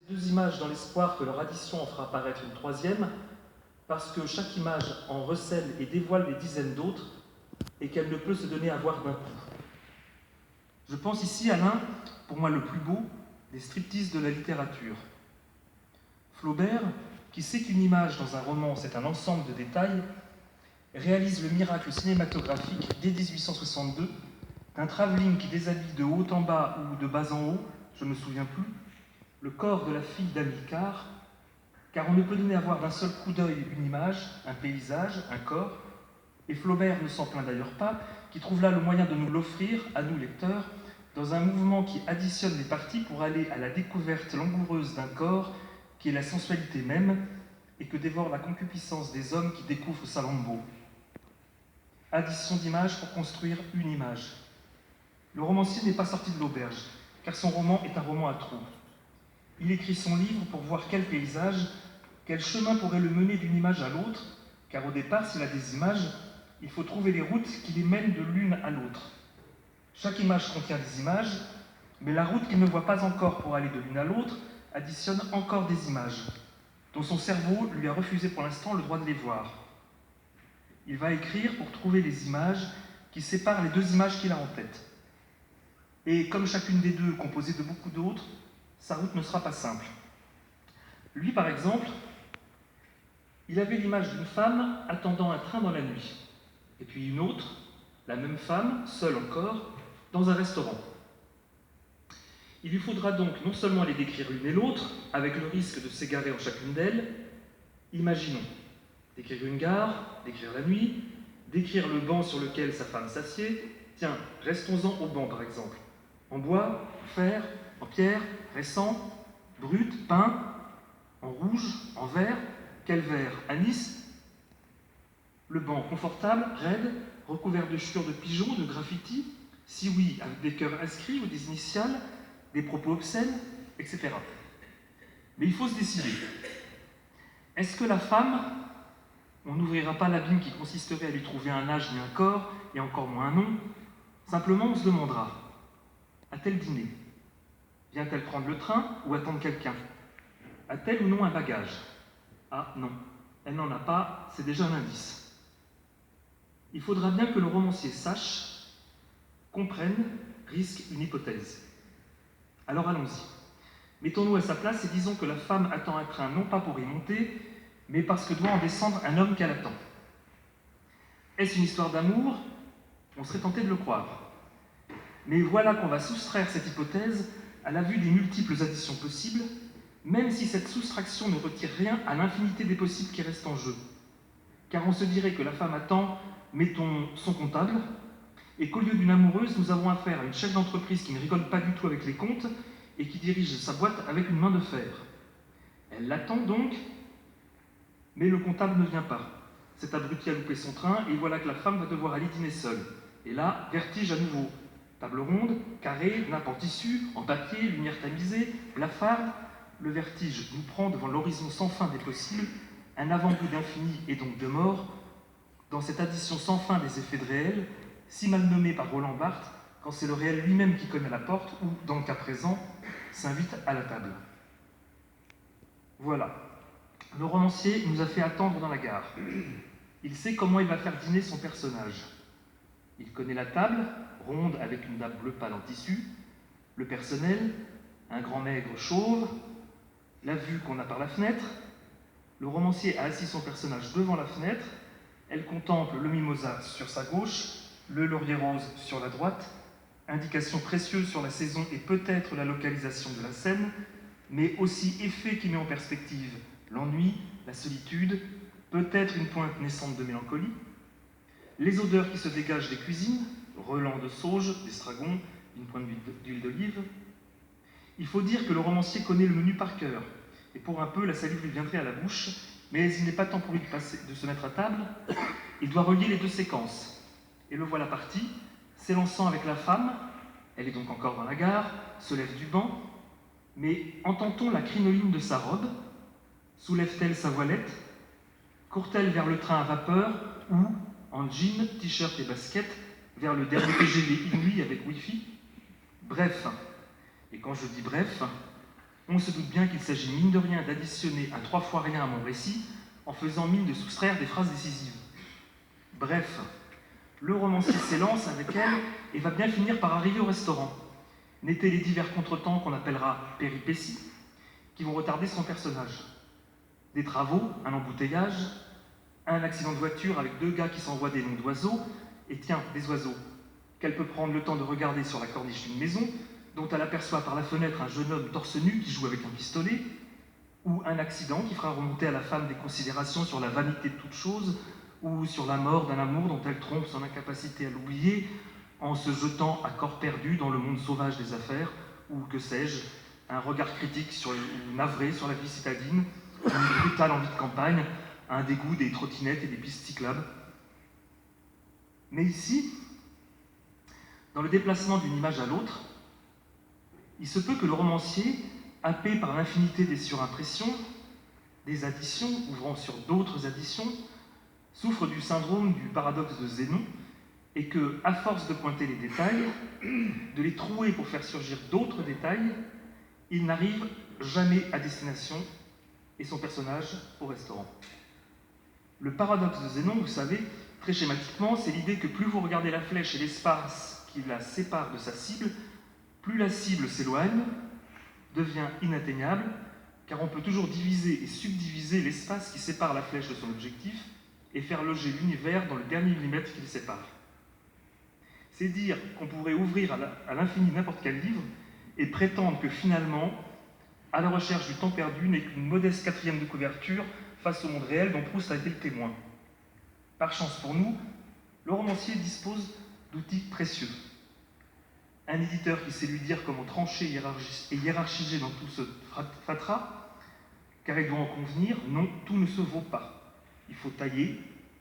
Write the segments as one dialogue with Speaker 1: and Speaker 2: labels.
Speaker 1: Deux images dans l'espoir que leur addition en fera apparaître une troisième, parce que chaque image en recèle et dévoile des dizaines d'autres, et qu'elle ne peut se donner à voir d'un coup. Je pense ici à l'un, pour moi le plus beau, des striptease de la littérature. Flaubert, qui sait qu'une image dans un roman c'est un ensemble de détails, réalise le miracle cinématographique dès 1862 d'un travelling qui déshabille de haut en bas ou de bas en haut, je ne me souviens plus, le corps de la fille d'Amilcar, car on ne peut donner à voir d'un seul coup d'œil une image, un paysage, un corps, et Flaubert ne s'en plaint d'ailleurs pas, qui trouve là le moyen de nous l'offrir, à nous lecteurs, dans un mouvement qui additionne les parties pour aller à la découverte langoureuse d'un corps qui est la sensualité même et que dévore la concupiscence des hommes qui découvrent sa lambeau. Addition d'images pour construire une image. Le romancier n'est pas sorti de l'auberge, car son roman est un roman à trous. Il écrit son livre pour voir quel paysage, quel chemin pourrait le mener d'une image à l'autre, car au départ, s'il a des images, il faut trouver les routes qui les mènent de l'une à l'autre. Chaque image contient des images, mais la route qu'il ne voit pas encore pour aller de l'une à l'autre additionne encore des images, dont son cerveau lui a refusé pour l'instant le droit de les voir. Il va écrire pour trouver les images qui séparent les deux images qu'il a en tête. Et comme chacune des deux est composée de beaucoup d'autres, sa route ne sera pas simple. Lui, par exemple, il avait l'image d'une femme attendant un train dans la nuit, et puis une autre, la même femme, seule encore, dans un restaurant. Il lui faudra donc non seulement les décrire l'une et l'autre, avec le risque de s'égarer en chacune d'elles, imaginons, décrire une gare, décrire la nuit, décrire le banc sur lequel sa femme s'assied. Tiens, restons-en au banc par exemple. En bois, en fer, en pierre, récent, brut, peint, en rouge, en vert. Quel vert? Anis. Le banc confortable, raide, recouvert de chure de pigeons, de graffitis. Si oui, avec des cœurs inscrits ou des initiales, des propos obscènes, etc. Mais il faut se décider. Est-ce que la femme, on n'ouvrira pas l'abîme qui consisterait à lui trouver un âge ni un corps, et encore moins un nom? Simplement, on se demandera, a-t-elle dîné? Vient-elle prendre le train ou attendre quelqu'un? A-t-elle ou non un bagage? Ah non, elle n'en a pas, c'est déjà un indice. Il faudra bien que le romancier sache, comprenne, risque une hypothèse. Alors allons-y. Mettons-nous à sa place et disons que la femme attend un train non pas pour y monter, mais parce que doit en descendre un homme qu'elle attend. Est-ce une histoire d'amour? On serait tenté de le croire. Mais voilà qu'on va soustraire cette hypothèse à la vue des multiples additions possibles, même si cette soustraction ne retire rien à l'infinité des possibles qui restent en jeu. Car on se dirait que la femme attend, mettons, son comptable, et qu'au lieu d'une amoureuse, nous avons affaire à une chef d'entreprise qui ne rigole pas du tout avec les comptes et qui dirige sa boîte avec une main de fer. Elle l'attend donc, mais le comptable ne vient pas. Cet abruti a loupé son train, et voilà que la femme va devoir aller dîner seule. Et là, vertige à nouveau. Table ronde, carré, nappe en tissu, en papier, lumière tamisée, blafarde. Le vertige nous prend devant l'horizon sans fin des possibles, un avant-goût d'infini et donc de mort, dans cette addition sans fin des effets de réel, si mal nommée par Roland Barthes, quand c'est le réel lui-même qui cogne à la porte ou, dans le cas présent, s'invite à la table. Voilà. Le romancier nous a fait attendre dans la gare. Il sait comment il va faire dîner son personnage. Il connaît la table, ronde avec une nappe bleue pâle en tissu, le personnel, un grand maigre chauve, la vue qu'on a par la fenêtre. Le romancier a assis son personnage devant la fenêtre, elle contemple le mimosa sur sa gauche, le laurier rose sur la droite, indication précieuse sur la saison et peut-être la localisation de la scène, mais aussi effet qui met en perspective l'ennui, la solitude, peut-être une pointe naissante de mélancolie, les odeurs qui se dégagent des cuisines, relents de sauge, d'estragon, une pointe d'huile d'olive. Il faut dire que le romancier connaît le menu par cœur, et pour un peu, la salive lui viendrait à la bouche, mais il n'est pas temps pour lui de se mettre à table, il doit relier les deux séquences. Et le voilà parti, s'élançant avec la femme, elle est donc encore dans la gare, se lève du banc, mais entend-on la crinoline de sa robe? Soulève-t-elle sa voilette? Court-elle vers le train à vapeur ou, en jean, t-shirt et basket, vers le dernier TGV inouï avec Wi-Fi? Bref, et quand je dis bref, on se doute bien qu'il s'agit mine de rien d'additionner à 3 fois rien à mon récit, en faisant mine de soustraire des phrases décisives. Bref, le romancier s'élance avec elle et va bien finir par arriver au restaurant. N'étaient les divers contretemps qu'on appellera péripéties, qui vont retarder son personnage. Des travaux, un embouteillage, un accident de voiture avec 2 gars qui s'envoient des noms d'oiseaux, et tiens, des oiseaux, qu'elle peut prendre le temps de regarder sur la corniche d'une maison, dont elle aperçoit par la fenêtre un jeune homme torse nu qui joue avec un pistolet, ou un accident qui fera remonter à la femme des considérations sur la vanité de toute chose, ou sur la mort d'un amour dont elle trompe son incapacité à l'oublier en se jetant à corps perdu dans le monde sauvage des affaires, ou que sais-je, un regard critique ou navré sur la vie citadine, une brutale envie de campagne, un dégoût des trottinettes et des pistes cyclables. Mais ici, dans le déplacement d'une image à l'autre, il se peut que le romancier, happé par l'infinité des surimpressions, des additions ouvrant sur d'autres additions, souffre du syndrome du paradoxe de Zénon, et que, à force de pointer les détails, de les trouer pour faire surgir d'autres détails, il n'arrive jamais à destination et son personnage au restaurant. Le paradoxe de Zénon, vous savez, très schématiquement, c'est l'idée que plus vous regardez la flèche et l'espace qui la sépare de sa cible, plus la cible s'éloigne, devient inatteignable, car on peut toujours diviser et subdiviser l'espace qui sépare la flèche de son objectif et faire loger l'univers dans le dernier millimètre qui les sépare. C'est dire qu'on pourrait ouvrir à l'infini n'importe quel livre et prétendre que finalement, À la recherche du temps perdu n'est qu'une modeste 4e de couverture face au monde réel dont Proust a été le témoin. Par chance pour nous, le romancier dispose d'outils précieux. Un éditeur qui sait lui dire comment trancher et hiérarchiser dans tout ce fatras, car il doit en convenir, non, tout ne se vaut pas. Il faut tailler,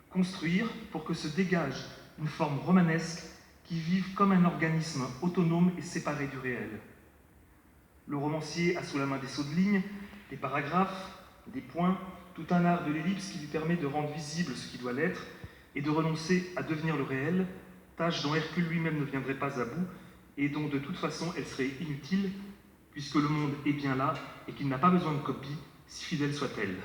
Speaker 1: construire pour que se dégage une forme romanesque qui vive comme un organisme autonome et séparé du réel. Le romancier a sous la main des sauts de ligne, des paragraphes, des points, tout un art de l'ellipse qui lui permet de rendre visible ce qui doit l'être et de renoncer à devenir le réel, tâche dont Hercule lui-même ne viendrait pas à bout et dont de toute façon elle serait inutile puisque le monde est bien là et qu'il n'a pas besoin de copie, si fidèle soit-elle.